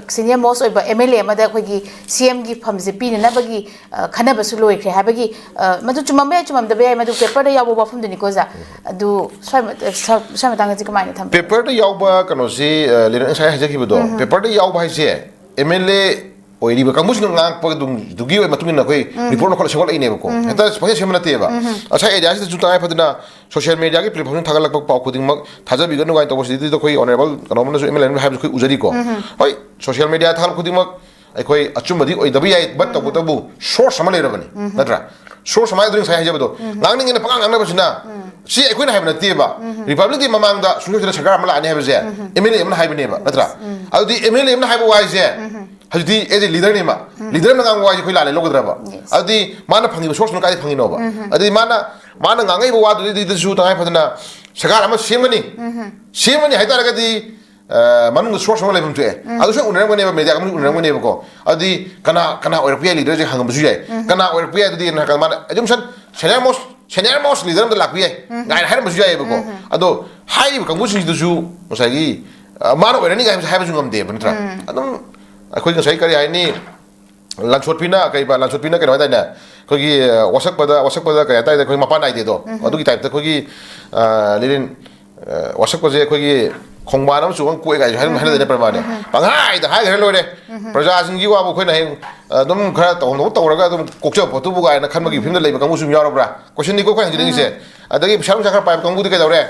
senior most of MLA mada khoi CM gi phamse pin na bagi khana basu loi khre ha bagi madu chumambe chumam da be madu paper da yawo ba pham de ni ko za adu sai matang ji kamai tham paper da yawo ba kano si liran sai ha jaki bodo paper da yawo ba se MLA oiri ba kamus ngang pa dugi oi matungin na koi report na khol sengol ai ne ba ko eta phage semna te ba acha area si juta ai phadna social media gi platform thagal lak pa khuding mak thaja bi ganu gai to basi di to koi honorable kano man so MLA ha koi ujari ko hoi social media thal khuding mak ai koi achum badi oi dabi ai bat to bu source sama le ra bani natra source sama dring sai ha jabo ngang ning ne pangang ngang na basina si ai koi na ha ba te ba republic di mamang da sunyo da sarkar amala ani ha ba je MLA man ha ba ne ba natra adu di MLA man ha ba wai je hajdi eje leader ne ma leader na ngang wai khoi la le logdra ba adi mana phangi source no kai phangi no ba adi mana ngangai ba wadu di su tangai phadna sagar ama semani hai tar ga di manung source no le bum tu adu so unra ngone ba media kam unra ngone ba ko adi kana or pia leader je hangam su jai kana or pia di na ka mana ajum san senior most leader da lak pia ngai har ba su jai ba ko ado hai ba kam su du su musagi mana or ni ga ha ba su ngam de ba tra adum akhoi ngai kari ai ni lanchot pina kai ba lanchot pina kai na khoi gi wasak pada kai tai khoi mapan ai de do adu gi type ta khoi gi lirin wasak pa je khoi gi khongba nam su ang koi ga han han de parma ne panghai da hai ga lo de praja sing gi wa bu khoi na heng dum khara to no to ra ga dum kokcha potu bu ga na khan ma gi phim da lei ba kamu sum ya ro bra question ni ko khoi ji ding se adagi sham sakar pa kamu de kai da re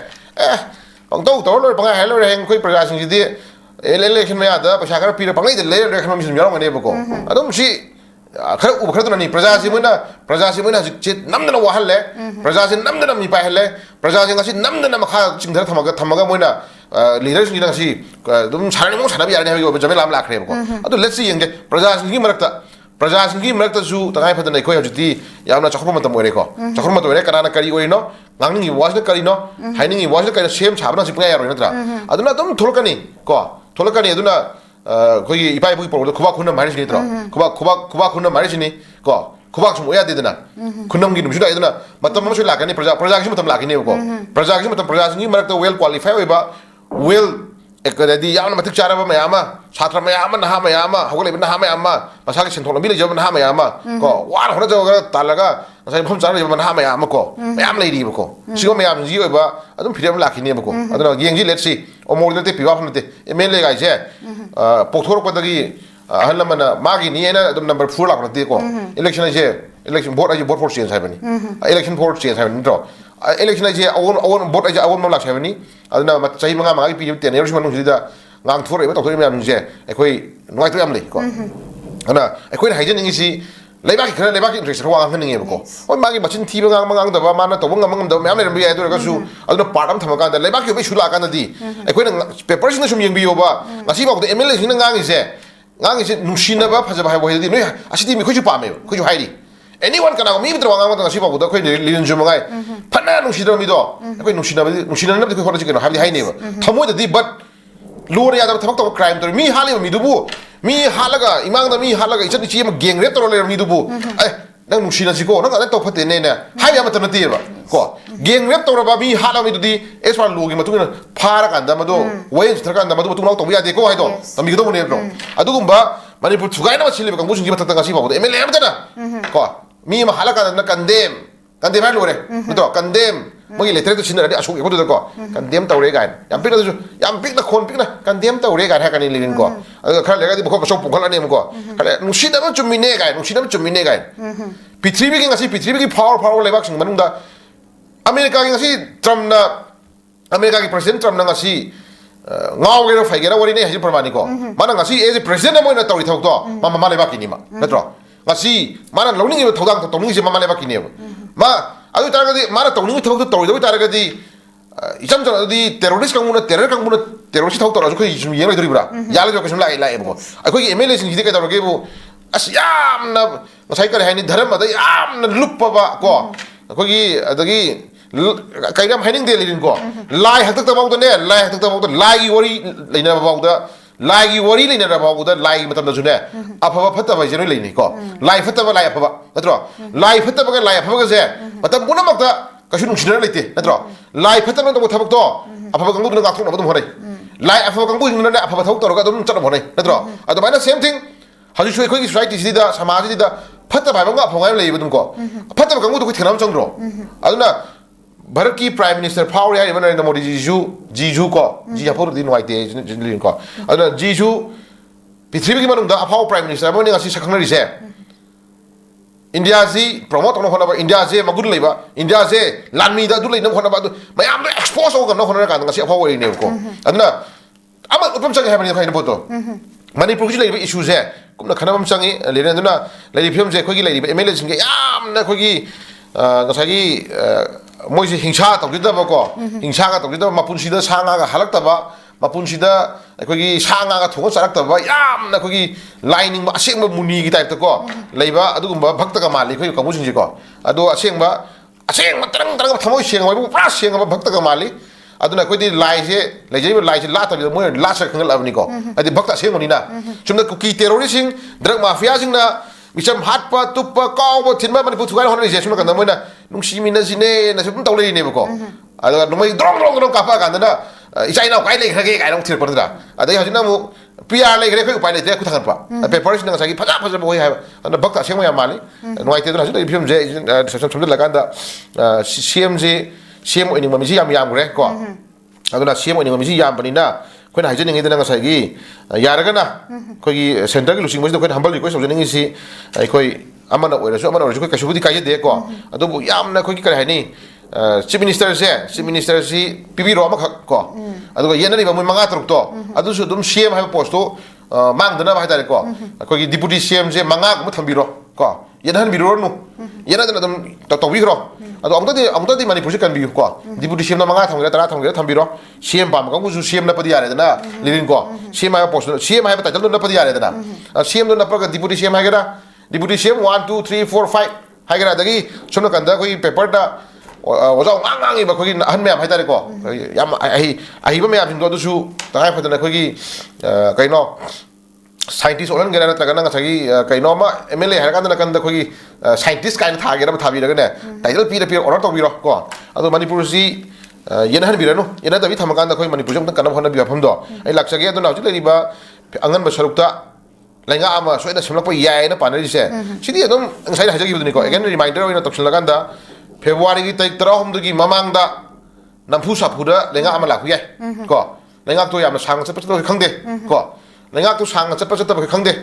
pang to lo panghai hai lo re heng khoi praja sing ji de election me ada pasha kar pira pangai de le recommend mi yarong ne bako adum si khar u khar to ni praja si muna chit namna wa halle praja si namna mi pa halle praja si ngasi namna ma kha chingdar thamaga moina leaders ni ngasi dum sarani mo sanabi yarne ha jabe lam lakre bako adu let's see yenge praja si gi marakta su tangai phadana khoi hojiti yamna chakhma matam ore ko chakhma matam ore kana kari oi no ngangni was kari no haining was kari same chabna si pngai yaroi natra aduna dum tholkani ko tholakani aduna koi ipai bui por khuba khunna mari sini tro khuba khunna mari sini ko khuba sum oya dedana khunnam gi numsida iduna matam ma su lakani praja gi matam lakini ko praja gi marakta well qualify oiba well ekadi yamna matik chara ba mayama chhatra mayama na ha mayama hogole na ha mayama masagi senthol bi le job na ha mayama ko war hora jo ga talaga sai phom chara ba na ha mayama ko mayam lei ri ba ko sigo mayam ji oiba adum freedom lakini ba ko aduna yengji let's see o more te piwa phom te MLA ga je pokthor ko dagi halamana magi ni ena adum number 4 lakna te ko election board for change haibani election board change haibani to election je awon board awon mam lak haibani aduna chahi manga manga pi te ne rishman ngi da ngang thor e ba to me am je ekoi noi to am le ko ana ekoi haijin ngi si leibaki interest ro ang hning e ko oi magi machin thi ba ngang da ba mana to ngam da me am le bi ai to ga su aduna partam thama ka da leibaki be shula ka na di ekoi na papers na sum yeng bi yo ba ngasi ba ko MLA sin ngang ngang ise nushina ba phaja ba hai bo di noi asidi mi khoi ju pa me khoi ju hai di anyone kana mi mitro ngang ngasi ba ko da khoi lin ju mangai phana nushida mi do ekoi nushina na bi khoi hora ji ke no hai ne ba thamo da di but lore ya da thamak to crime to mi hali mi dubu mi halaga imang da mi halaga ichani chi ma geng rep to le mi dubu ai nang nushina ji ko nang ala to phate ne hai ya matan ti ba ko geng rep to ba mi hala mi du di eswa lu gi matung na phara kan da ma do way thar kan da ma do tung law to ya de ko hai do mi gi do ne bro adu gumba manipur thugai na chile ba kang bu sing gi patata ngasi ba ko MLA am da ko mi ma halaga na condemn hai lore to condemn magi letter to sinna adi asuk ko do ko condemn tawre ga yam pik na khon pik na condemn tawre ga ha kan ni lin ko khar lega di bokho ko sok pukhala ne ko khale nushida ma chumine ga pithribi gi ngasi pithribi gi power lebak sing manung da america gi ngasi trump na america gi president trump na ngasi ngaw ge ro fai ge ra wari ne hajil parmani ko mana ngasi as a president mo na tawri thok to mama lebak ki ni ma natro ngasi mana lowning gi thodang to ning se mama lebak ki ne ma adu taragadi mana tawning thok to tawri do taragadi isam jana di terrorist kanguna terrorist thok to ra khoi sum yeng lai dori bra yala jo kasum lai bo akhoi gi MLA sing ji de ka to ge bu asyam na ngasai kare haini dharam da yam na luppa ba ko akhoi gi adagi kaidam haining de lin ko lai haktak ta bau to ne lai gi wori leina bau da lai gi wori leina ra bau da lai matam da june afaba phata ba je leini ko lai phata ba lai afaba natro lai phata ba ga lai afaba ga je matam buna mak da kasu nung sinara leite natro lai phata na to thabak to afaba kangu na ga thok na badum horai lai afa kang bu hing na afa thok tor ka dum char bonai na tro adu mai na same thing haju shui khoi society si da samaj si da phatta bai bang afa ngai lei budum ko phatta kang bu to thenam chang ro adu na Bharat की prime minister फाउर यार नरेंद्र मोदी जीजू को जी हापुर दिन white जिन को अदना जीजू पृथ्वी की मनुंग दा अफाउ प्राइम मिनिस्टर मोनी ngasi sakhanari se इंडिया जी प्रमोट होना होना इंडिया जे मगुन लेबा इंडिया जे लानमी दा दु लेनम होना बा दु मयाम दा एक्सपोज हो गन होना का ngasi अफाउ रे ने को अदना अमा उपम चंग है बनि खाइन बोतो मणिपुर की लेबा इशू से कुमना खनम चंगी लेने दुना लेबी फिल्म जे खोगी लेबी एमएलए सिंग याम ना खोगी ngasi gi मोइसे हिंसा तौदिदबको हिंसागा तौदिदब मपुनसिदा सांगागा हलक्तबा मपुनसिदा अखोगी सांगागा थोग चरक्तबा यामना अखोगी लाइनिंग असेंग मुनिगी टाइपतको लेबा अदुगुंबा भक्तगा माली अखोई कमुसिंजिको अदो असेंग तरंग तरंग थमोइ सेंगबा पुरा सेंगबा भक्तगा माली अदुना अखोइदि लाइसे लेजैबा लाइसे लातबि मोय लासर खंगलबनिको अदि भक्त सेंगोनिना चुमना कुकी टेररिस्टिंग ड्रग माफियासिंगना बिचम हाटपा तुप्पा कावबा थिनबा मनिपुर थुगाइ होननि जे सुना कंदा मोयना नुंसिमिनासिने ना सुम तौलेनेबको अदगा नुमै द्रोंग द्रोंग द्रोंग कापा कांदना इचाइना काइ लेखगे गाइरं थिरपदरा अदai हजिना मु पीआर लेखरे खै उपाय लेते खुथांगपा पेपर सिना सागी फजा फजा बोय हाय अन भक्ता सेंग या माली नोइते दना हजिना फिल्म जे सम लगांदा सीएम जे सीएम ओइनिंग ममिजी याम याम ग्रे को अदुना सीएम ओइनिंग ममिजी याम बनिना खोना हाइजनिंग इदना ngसाigi यारगना खोगी सेंटर की लुसिंग मजिद खोना हम्बल रिक्वेस्ट होजनिंग इसी खोई amana oirasu koi kasubudi kai de ko adu yamna khoi kare hani chief minister si pibi ro ma ko adu yenani ba mui manga truk to adu su dum cm ha post to mangdana ba tare ko khoi deputy cm je manga ko thambiro ko yenan biro nu yenadana dum to wi ro adu amtadi manipur si kan bi ko deputy cm na manga thamgira tara thamgira thambiro cm ba ma ko su cm na padi yare dana lirin ko cm ha post cm ha ta dum na padi yare dana cm na pa deputy cm ha gera Deputy CM 1, 2, 3, 4, 5 hai gara dagi somna kanda koi paper da oja ngang ba koi han me hai tare ko yam ai ba me am do su tangai phadana koi kai no scientist olan gera ta kana ngasagi kai no ma MLA har kanda koi scientist kind tha gera thabi daga ne title pi order to biro ko adu manipur si yena han birano yena da bi thamakanda koi manipur jong kana hona bi pham do ai laksage adu na ju le ba angan ba sarukta lenga ama soida semlakpa yai na panari se sidi adum ngai hajagi budni ko again reminder oina toksin laganda February gi taik 3 gi mamang da nampu saphuda lenga ama lakhu yai ko lenga to yamna sang chap to khangde ko lenga to sang chap chap ba khangde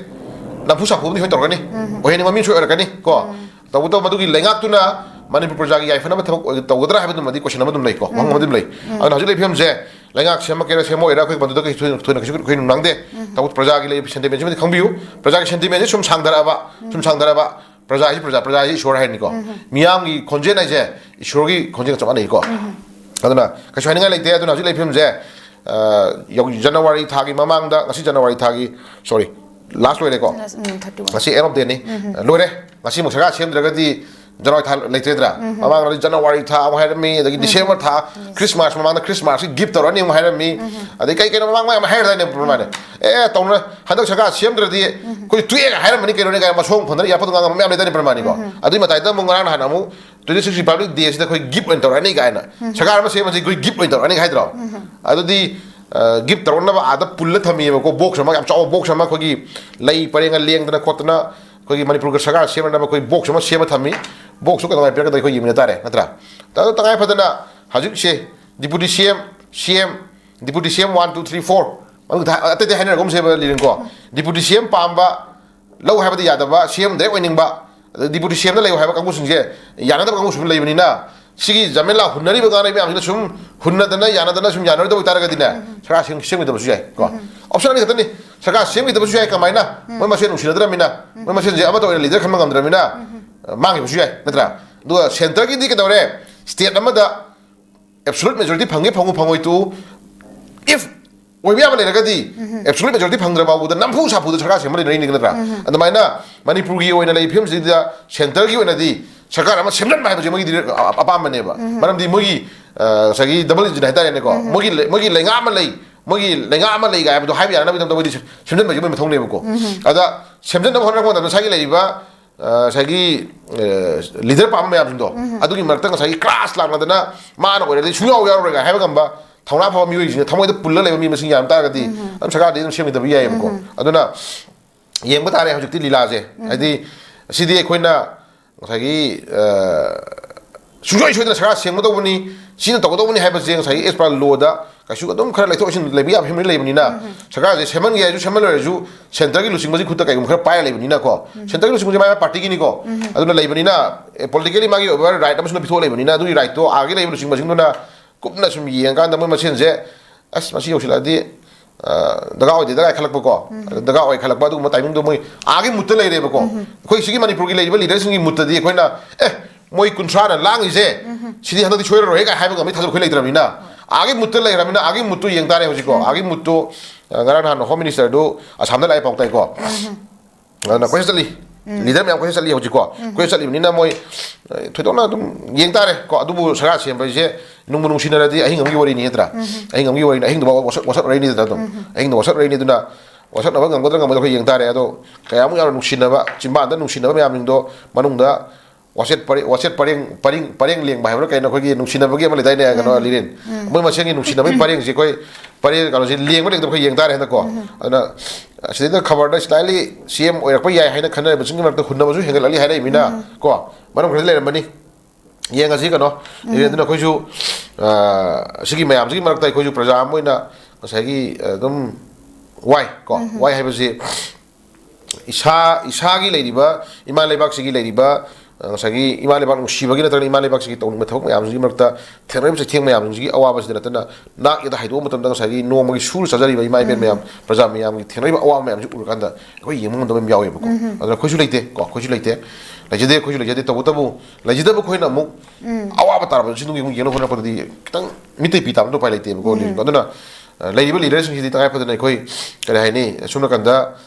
nampu saphu ni hoi torgani oheni mami choi organi ko tabu to madu gi lenga tu na manipur project yai fana ba thak tawdra ha bedum madi question amadum lei ko wang amadum lei ana hajule phim je lenga sema kera semo era khoi bandu da kai thoi na khoi nang de tabu project gi lei sentiment ji khangbiu project sentiment sum sangdara ba प्रजा ईश्वर है निको मियाम की खोंजे ना जे ईश्वर की खोंजे का चमा नहीं को अदना कछवानी का लेते अदना हजु लेफिम जे जनवरी था की ममांग दा ngasi जनवरी था की सॉरी लास्ट लोरे को 31 ngasi end of day ni लोरे ngasi मुसगा सेमद्रगदि जनवरी था लेतेद्रा ममांग जनवरी था हम मी अदगी डिसेंबर था क्रिसमस ममांग क्रिसमस की गिफ्ट तोरनी हम हायर मी अदि कई ममांग मा हायर दाने प्रमाणे ए तौना हदक सगा सेमद्रदि कोई तुए हायर मनी केरोने का मसोंग फंदर या पदंगा मम याम लेतनि प्रमाणे को अदि मताइ द मंगरा ना नामु 26 रिपब्लिक डे सिदा कोई गिफ्ट एंटर अनि गायना सगा मा सेम कोई गिफ्ट एंटर अनि हाइद्रो अदि गिफ्ट तोरना बा आदा पुल्ल थमी को बॉक्स मा याम चाव बॉक्स मा खोगी लई परेंगा लेंगदना खोतना खोगी मणिपुर का सगा सेमना कोई बॉक्स मा सेम थमी बॉक्स को तंगाइ पेर का खोई यमिना तारे नत्रा ता तंगाइ फदना हजुक से डिप्टी सीएम डिप्टी सीएम 1 2 3 4 अते ते हाइनर गोम से लिरिन को डिप्टी सीएम पाम्बा लो हाबदि यादबा सीएम दे ओइनिंबा डिप्टी सीएम ला लै हाबा कांगु सिंजे याना द कांगु सुम लैबनिना सिगी जमेला हुनरी बगाना बे आमि सुम हुनदना यानादना सुम यानर द उतार गदिना सगा सिंग सिंग दबसु जाय को ऑप्शन नि खतनि सगा सिंग दबसु जाय कमाइना मोय मसे नुसिनद्रमिना मोय मसे जे अमतो लीडर खम गमद्रमिना मांगे बसु जाय नत्रा दु सेंटर की दि के दौरे स्टेट अमदा एब्सोल्यूट मेजॉरिटी फंगोइ टू इफ ओइबिया बले लगदी एब्सोल्यूट मेजॉरिटी फंगद्र बाबुदा नमफु साफुदा सरकार सेमले नै निगनत्रा अदमाइना मणिपुर की ओइना लै फिल्म सिदा सेंटर की ओइना दि सरकार अमा सेमलन बाय बजे मोगी अपामनेबा मरमदि मोगी सगी डबल इंजिन हाइता ने को मोगी लेंगा अमा लै मोगी लेंगा अमा लै गाय बदो हाइबि याना बिदम दबदि सेमलन बजे मथौ नेबको अदा सेमलन होनर को द सगी लैबा सगी लीडर पाम मे आबजिंदो अदुगी मरतंग सगी क्लास लांगदना मान ओइरदि सुयाव याव रगा हाइबा गंबा thằng nào phàm miêu gì thằng ấy đó bùn lỡ lại mình sinh nhảm ta cái gì anh sẽ đi xem mình tập gì em cũng đó là yên bắt ta này học trực tiếp lila gì hay đi CD khuyên là cái suy là sẽ xem một đâu vân xin tàu đâu vân hay bây giờ sẽ extra load đó cái số đó khá là thôi xin lấy bây giờ mình lấy mình nè sẽ cái xem mình cái xem mình rồi chú center cái lúc sinh mới khuyết cái cũng khá phải lấy mình nè co center cái lúc sinh mới party cái này co đó là lấy mình nè politically mà cái right đó mình bị thôi lấy mình nè tôi right to आगे lấy mình sinh mới đó cũng là xem gì cái đó mình xem thế mà xin học là đi daga oi daga khalak bako daga oi khalak ba du ma timing do moi age mutta le re bako khoi sigi manipur gi le ba leader singi mutta di khoi na moi kuntra na lang ise sidi handa di choira ro he ka haiba ga mi thadu khoi le dra mi na age mutta le ra mi na age muttu yeng ta re hoji ko age muttu ngara han home minister do asam da lai pau tai ko na khoi sali leader me khoi sali hoji ko khoi sali ni na moi thoi do na dum yeng ta re ko adu bu sara sem ba je nung nung sinara di ahing ngi wari ni tra ahing ngi wari ahing do wasat rai ni da dum ahing do wasat rai ni duna wasat na ba ngam godra ngam do yeng ta re ado kaya mu ya nung sinaba chimba da nung sinaba ya ming do manung da waset paring leng ba ha kai na khoi gi nung sinaba gi ma le dai ne ga no lirin moi ma sengi nung sinaba paring ji koi paring ka no ji leng ba de khoi yeng ta re ha ko ana sida khabar da slightly cm oirak pa yai haina khana ba singi ma ta khunna ba ju hengal ali haina mina ko manung khre le mani yang asih kan, ini tu nak kau ju, segi macam segi mana kita kau ju praja amu ina, segi dum why ko, why hai besi, isha gi lagi ba, iman lebak segi lagi ba, segi iman lebak nusi bagi nanti iman lebak segi tahun methok macam segi mana kita, terus mesti tiang macam segi awal besi nanti nak kita hai tu macam tentang segi no magi sul saja di iman iman macam praja macam tiang awal macam segi urkan dah, kau yang mana tu macam jauh ya buku, ada kau ju lagi te, kau ju lagi te. Lajide ko lajide tabu lajide ko khoi na mu awa ba tar ba sinung yung yeno khona padi kitang mitai pitam do pai laite ko ni ko na laiba leaders hi ta pa na khoi ka hai ni sumna kanda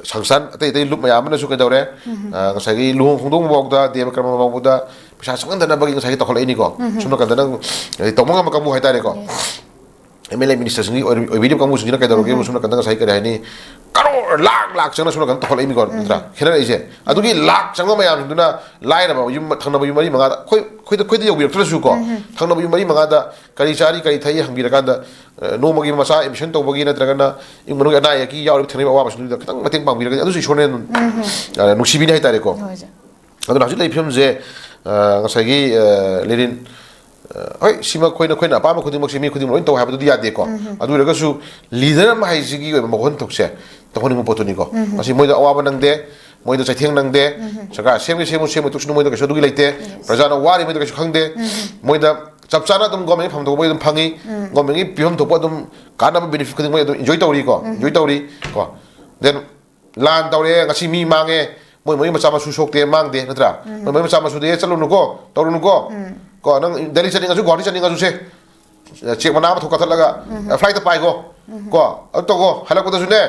sangsan ate lup mayam na su ka dore ngasagi luhong khongdong bok da de karma bok da pisa sangan da na bagi ngasagi to kholai ni ko sumna kanda nang tomong ma kamu hai ta re ko MLA minister singi oi video kamu singi na ka dore ke sumna kanda ngasai ka hai ni karo lak changna suna kan tholai mi gon tra khena ise adugi lak changna mayam duna lai na ba yum thangna ba yum mari manga khoi de yogi tra su ko thangna ba yum mari manga da kari chari kari thai hangi ra kan da no magi masa emission to bagi na tra kan ing manu ana ya ki yaw thani ba wa su da kitang mateng bang bi ra adu su shone nu sibi na itare ko adu na jilai film je ngasai gi lerin oi sima khoina pa ma khuding mak simi khuding loin to ha ba du ya de ko adu ra ga su leader ma hai sigi ma gon tok se to honi mo potoni ko asi moi da awa nang de moi da chaitheng nang de saka semi tu sunu moi da ka du gi leite prajana wari moi da ka khang de moi da chap chana dum gom pham to moi dum phangi gom ngi pihom to pa dum kana ba benefit khuding moi enjoy tawri ko then lan tawre ngasi mi mange moi ma chama su sok te mang de natra moi ma chama su de chalu nu ko tawru nu ko nang Delhi chani ngasu Guwahati chani ngasu se check mana ba thoka thalaga flight ta pai ko to ko halak ko da sune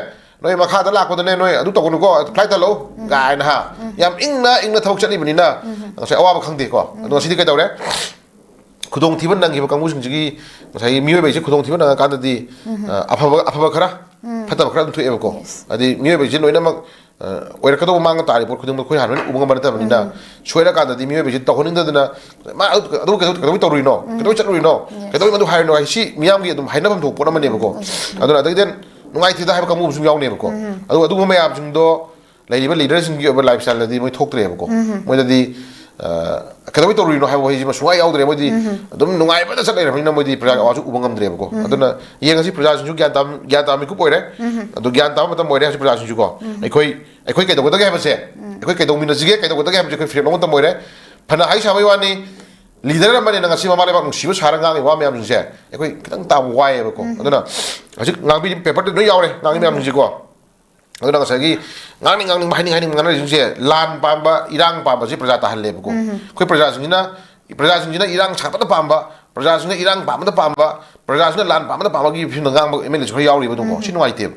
noi makha da lak ko da ne noi adu to ko ko flight ta lo gai na ha yam ingna thok chani bani na sai awa ba khang de ko adu sidi kai dawre khudong thiban nang hiba kamu sing ji sai mioi bai se khudong thiban nang ka da di afaba khara phata khara thu e ko adi mioi bai je noi na mak oira ka do mang ta ri por khudong khoi han ubang ba ta bani na choira ka da di mioi bai je to honing da na ma adu ka to ri no ka do chat ri no ka do ma du hai no ai si miyam gi dum hai na pham tho por na ma ne ko adu na da den nungai thi da hai ka mu sum yaw ne ko adu ma mayam sing do lai ba leader sing gi lifestyle di moi thok tre ko moi da di kada wi to ri no hai wa ji ma suai yaw dre moi di dum nungai ba da sat le na moi di praja awa su ubangam dre ko adu na yeng asi praja sing ju gyan tam mi ku poi re adu gyan tam ma tam moi re asi praja sing ju ko ai khoi kai do ko da ga ba se ai khoi kai do mi na ji ge kai do ko da ga ba je khoi fre no ta moi re phana hai sa bai wa ni leader ma ne na ngasi ma ma le ba nung si ba sarang ngang wa me am se ai khoi kitang ta wai ba ko adu na aji ngang bi paper de no yaw re ngang mi am ji ko adu na ngasa gi ngang hai ngang na se lan pamba irang pamba si praja ta hal le ko khoi praja sing na irang chapa ta pamba praja sing na irang pamba ta pamba praja sing na lan pamba ta pamba gi phin ngang ba emel choi yaw ri ba dum ko sin wai te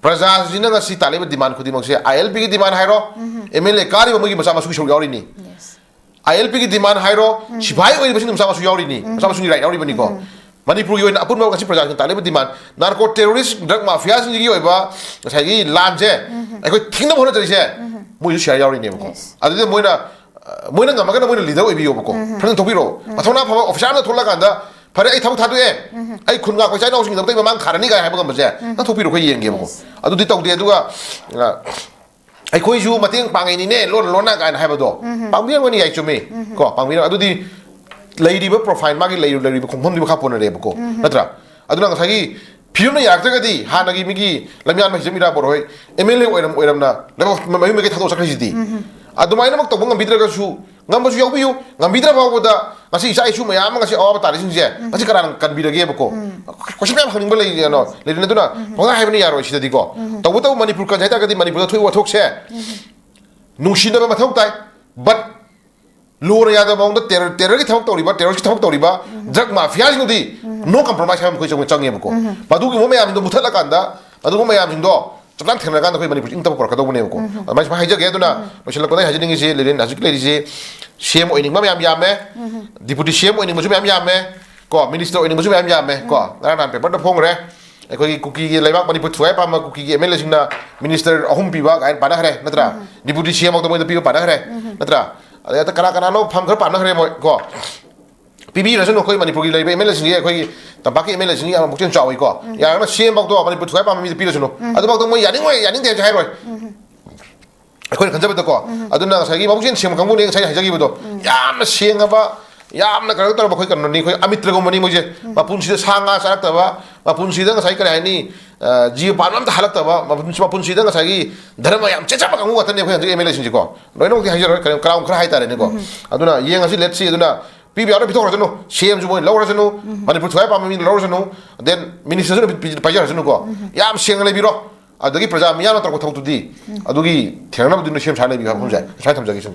praja sing na ngasi ta le ba demand khudi mak se ILP gi demand hai ro MLA kari ba gi masa masu shou yaw ri ni ILP ki demand hairo sibai oi besin sama su yauri ni sama su ni right yauri bani ko manipur yo apun ma kasi praja ta le demand narco terrorist drug mafia sing gi oi ba sai gi lan je ai ko thingna bhona jari se moi su yauri ni ko adu moina ngam ga moina leader oi bi yo ko phran thok bi ro athona phama officer na thola kan da ꯐꯔꯦ ꯑꯩ ꯊꯕꯛ ꯊꯥꯗꯣꯛꯑꯦ ꯑꯩ ꯈꯨꯟ ꯉꯥꯛꯄ ꯏꯆꯥ ꯏꯅꯥꯎꯁꯤꯡꯒꯤꯗꯃꯛꯇ ꯑꯩ ꯃꯃꯥꯡ ꯊꯥꯔꯅꯤ ꯀꯥꯏ ꯍꯥꯏꯕ ꯉꯝꯕꯁꯦ ꯅꯪ ꯊꯣꯛꯄꯤꯔꯣ ꯑꯩꯈꯣꯏ ꯌꯦꯡꯒꯦꯕꯀꯣ ꯑꯗꯨꯗꯤ ꯇꯧꯗꯦ ꯑꯗꯨꯒ ꯑꯩꯈꯣꯏꯁꯨ ꯃꯇꯦꯡ ꯄꯥꯡꯉꯤꯅꯤꯅꯦ ꯂꯣꯟꯅ ꯂꯣꯟꯅ ꯀꯥꯏꯅ ꯍꯥꯏꯕꯗꯣ ꯄꯥꯡꯕꯤꯔꯝꯒꯅꯤ ꯌꯥꯏ ꯆꯨꯝꯃꯤ ꯀꯣ ꯄꯥꯡꯕꯤꯔꯝ ꯑꯗꯨꯗꯤ ꯂꯩꯔꯤꯕ ꯄ꯭ꯔꯣꯐꯥꯏꯜ ꯃꯥꯒꯤ ꯂꯩꯔꯤꯕ ꯈꯣꯡꯐꯝꯗꯨꯒꯤ ꯃꯈꯥ ꯄꯣꯟꯅꯔꯦꯕꯀꯣ ꯅꯠꯇ꯭ꯔꯥ ꯑꯗꯨꯅ ꯉꯁꯥꯏꯒꯤ ꯐꯤꯕꯝꯅ ꯌꯥꯔꯛꯇ꯭ꯔꯒꯗꯤ ꯍꯥꯟꯅꯒꯤ ꯃꯤꯒꯤ ꯂꯝꯌꯥꯟ ꯃꯍꯤꯖꯝ ꯏꯔꯥꯕꯣꯠ ꯍꯣꯏ MLA ꯑꯣꯏꯔꯝꯅ ꯂꯩꯕꯥꯛ ꯃꯌꯨꯝ ꯃꯀꯩ ꯊꯥꯗꯣꯛ ꯆꯠꯈ꯭ꯔꯤꯁꯤꯗꯤ ꯑꯗꯨꯃꯥꯏꯅꯃꯛ ꯇꯧꯕ ꯉꯝꯕꯤꯗ꯭ꯔꯒꯁꯨ ꯉꯝꯕꯁꯨ ꯌꯥꯎꯕꯤꯌꯨ ꯉꯝꯕꯤꯗ꯭ꯔ ꯐꯥꯎꯕꯗ ꯉꯁꯤ ꯏꯆꯥ ꯏꯁꯨ ꯃꯌꯥꯝ ꯑꯃ ꯉꯁꯤ ꯑꯋꯥꯕ ꯇꯥꯔꯤꯁꯤꯡꯁꯦ ꯉꯁꯤ ꯀꯅꯥꯅ ꯀꯟꯕꯤꯔꯒꯦꯕꯀꯣ ꯀꯣꯏꯁꯟ ꯃꯌꯥꯝ ꯍꯪꯅꯤꯡꯕ ꯂꯩꯔꯤꯅ ꯑꯗꯨꯅ ꯄꯪꯍꯥꯏ ꯍꯥꯏꯕꯅ ꯌꯥꯔꯣꯏ ꯁꯤꯗꯗꯤꯀꯣ ꯇꯧꯕꯇꯕꯨ ꯃꯅꯤꯄꯨꯔ ꯀꯟꯁꯦ ꯍꯥꯏꯇꯥꯔꯒꯗꯤ ꯃꯅꯤꯄꯨꯔꯗ ꯊꯣꯛꯏꯕ ꯋꯥꯊꯣꯛꯁꯦ ꯅꯨꯡꯁꯤꯅꯕ ꯃꯊꯧ ꯇꯥꯏ ꯕꯠ ꯂꯣꯅ ꯌꯥꯗꯕ ꯃꯑꯣꯡꯗ ꯇꯦꯔꯔꯒꯤ ꯊꯕꯛ ꯇꯧꯔꯤꯕ ꯇꯦꯔꯣꯔꯤꯁꯀꯤ ꯊꯕꯛ ꯇꯧꯔꯤꯕ ꯗ꯭ꯔꯒ ꯃꯥꯐꯤꯌꯥꯁꯤꯡꯗꯨꯗꯤ ꯅꯣ ꯀꯝꯄ꯭ꯔꯣꯃꯥꯏꯁ ꯍꯥꯏꯕ ꯑꯩꯈꯣꯏ ꯆꯪꯉꯦꯕꯀꯣ ꯃꯗꯨꯒꯨꯝꯕ ꯃꯌꯥꯝꯁꯤꯡꯗꯣ ꯃꯨꯊꯠꯂꯀꯥꯟꯗ ꯑꯗꯨꯒꯨꯝꯕ ꯃꯌꯥꯝꯁꯤꯡꯗꯣ ꯆꯞꯆꯥꯟ ꯊꯦꯡꯅꯔꯀꯥꯟꯗ ꯑꯩꯈꯣꯏ ꯃꯅꯤꯄꯨꯔ ꯏꯪ ꯇꯞꯄ ꯄꯨꯔꯛꯀꯗꯧꯕꯅꯦꯕꯀꯣ ꯑꯗꯨꯃꯥꯏꯅ ꯁꯨꯃꯥꯏꯅ ꯍꯥꯏꯖꯒꯦ ꯑꯗꯨꯅ ꯂꯣꯏꯁꯤꯜꯂꯛꯄꯗ ꯍꯥꯏꯖꯅꯤꯡꯉꯤꯁꯤ ꯍꯧꯖꯤꯛ ꯂꯩꯔꯤꯁꯤ CM ꯑꯣꯏꯅꯤꯡꯕ ꯃꯌꯥꯝ ꯌꯥꯝꯃꯦ ꯗꯤꯄꯨꯇꯤ CM ꯑꯣꯏꯅꯤꯡꯕꯁꯨ ꯃꯌꯥꯝ ꯌꯥꯝꯃꯦ ꯀꯣ ꯃꯤꯅꯤꯁꯇꯔ ꯑꯣꯏꯅꯤꯡꯕꯁꯨ ꯃꯌꯥꯝ ꯌꯥꯝꯃꯦ ꯀꯣ ꯉꯔꯥꯡ ꯅꯍꯥꯟ ꯄꯦꯄꯔꯗ ꯐꯣꯡꯈ꯭ꯔꯦ ꯑꯩꯈꯣꯏꯒꯤ ꯀꯨꯀꯤꯒꯤ ꯂꯩꯕꯥꯛ ꯃꯅꯤꯄꯨꯔ ꯊꯨꯒꯥꯏ ꯄꯥꯝꯕ ꯀꯨꯀꯤꯒꯤ MLAꯁꯤꯡꯅ ꯃꯤꯅꯤꯁꯇꯔ 3 ꯄꯤꯕ ꯀꯥꯏꯅ ꯄꯥꯅꯈ꯭ꯔꯦ ꯅꯠꯇ꯭ꯔꯥ ꯗꯤꯄꯨꯇꯤ CM ꯃꯛꯇ ꯃꯣꯏꯗ ꯄꯤꯕ ꯄꯥꯅꯈ꯭ꯔꯦ ꯅꯠꯇ꯭ꯔꯥ ꯑꯗꯩ ꯀꯅꯥ ꯀꯅꯥꯅꯣ ꯐꯝ ꯈꯔ ꯄꯥꯅꯈ꯭ꯔꯦ ꯃꯣꯏ ꯀꯣ ꯄꯤꯕꯤꯔꯁꯨ ꯑꯩꯈꯣꯏ ꯃꯅꯤꯄꯨꯔꯒꯤ ꯂꯩꯔꯤꯕ MLAꯁꯤꯡꯒꯤ ꯑꯩꯈꯣꯏꯒꯤ ꯇꯝꯄꯥꯛꯀꯤ MLAꯁꯤꯡꯒꯤ ꯌꯥꯝꯅ ꯄꯨꯛꯆꯦꯜ ꯆꯥꯎꯏꯀꯣ ꯌꯥꯔꯒꯅ CM ꯃꯛꯇꯣ ꯃꯅꯤꯄꯨꯔ ꯊꯨꯒꯥꯏ ꯄꯥꯝꯕ ꯃꯤꯗ ꯄꯤꯔꯁꯅꯨ ꯑꯗꯨꯃꯛꯇ ꯃꯣꯏ ꯌꯥꯅꯤꯡꯉꯣꯏ ꯌꯥꯅꯤꯡꯗꯦ ꯍꯥꯏꯕꯁꯨ ꯍꯥꯏꯔꯣꯏ ꯑꯩꯈꯣꯏꯅ ꯈꯟꯖꯕꯗꯀꯣ ꯑꯗꯨꯅ ꯉꯁꯥꯏꯒꯤ ꯃꯕꯨꯛꯆꯦꯜ ꯁꯦꯡꯕ ꯀꯥꯡꯕꯨꯅꯤ ꯉꯁꯥꯏ ꯍꯥꯏꯖꯈꯤꯕꯗꯣ ꯌꯥꯝꯅ ꯁꯦꯡꯉꯕ ꯌꯥꯝꯅ ꯀꯩꯅꯣ ꯇꯧꯔꯕ ꯑꯩꯈꯣꯏ ꯀꯩꯅꯣꯅꯤ ꯑꯩꯈꯣꯏ ꯑꯃꯤꯇ꯭ꯔꯒꯨꯝꯕꯅꯤ ꯃꯣꯏꯁꯦ ꯃꯄꯨꯟꯁꯤꯗ ꯁꯥ ꯉꯥ ꯆꯥꯔꯛꯇꯕ ꯃꯄꯨꯟꯁꯤꯗ ꯉꯁꯥꯏ ꯀꯔꯤ ꯍꯥꯏꯅꯤ ꯖꯤꯕ ꯄꯥꯟꯕ ꯑꯝꯇ ꯍꯜꯂꯛꯇꯕ ꯃꯄꯨꯟꯁꯤꯗ ꯉꯁꯥꯏꯒꯤ ꯙꯔꯃ ꯌꯥꯝ ꯆꯦꯠꯆꯕ ꯀꯥꯡꯕꯨ ꯉꯥꯛꯇꯅꯦ ꯑꯩꯈꯣꯏ ꯍꯧꯖꯤꯛ MLAꯁꯤꯡꯁꯤꯀꯣ ꯂꯣꯏꯅꯃꯛꯇꯤ ꯍꯥꯏꯖꯔꯣꯏ ꯀꯅꯥꯒꯨꯝꯕ ꯈꯔ ꯍꯥꯏꯇꯥꯔꯦꯅꯦꯀꯣ ꯑꯗꯨꯅ ꯌꯦꯡꯉꯁꯤ ꯂꯦꯠꯁꯤ ꯑꯗꯨꯅ ꯄꯤꯕ ꯌꯥꯎꯅ ꯄꯤꯊꯣꯛꯈ꯭ꯔꯁꯅꯨ CMꯁꯨ ꯃꯣꯏ ꯂꯧꯔꯁꯅꯨ ꯃꯅꯤꯄꯨꯔ ꯊꯨꯒꯥꯏ ꯄꯥꯝꯕ ꯃꯤꯅ ꯂꯧꯔꯁꯅꯨ ꯗꯦꯟ ꯃꯤꯅꯤꯁꯇꯔꯁꯨ ꯄꯥꯏꯖꯔꯁꯅꯨꯀꯣ ꯌꯥꯝ ꯁꯦꯡꯅ ꯂꯩꯕꯤꯔꯣ ꯑꯗꯒꯤ ꯄ꯭ꯔꯖꯥ ꯃꯤꯌꯥꯝꯅ ꯇꯧꯔꯛꯄ ꯊꯕꯛꯇꯨꯗꯤ ꯑꯗꯨꯒꯤ ꯊꯦꯡꯅꯅꯕꯗꯨꯅ ꯁꯦꯝ ꯁꯥꯔ ꯂꯩꯕꯤꯌꯨ ꯍꯥꯏꯕ ꯁꯨꯃꯥꯏꯅ ꯊꯝꯖꯒꯦ ꯁꯨꯝ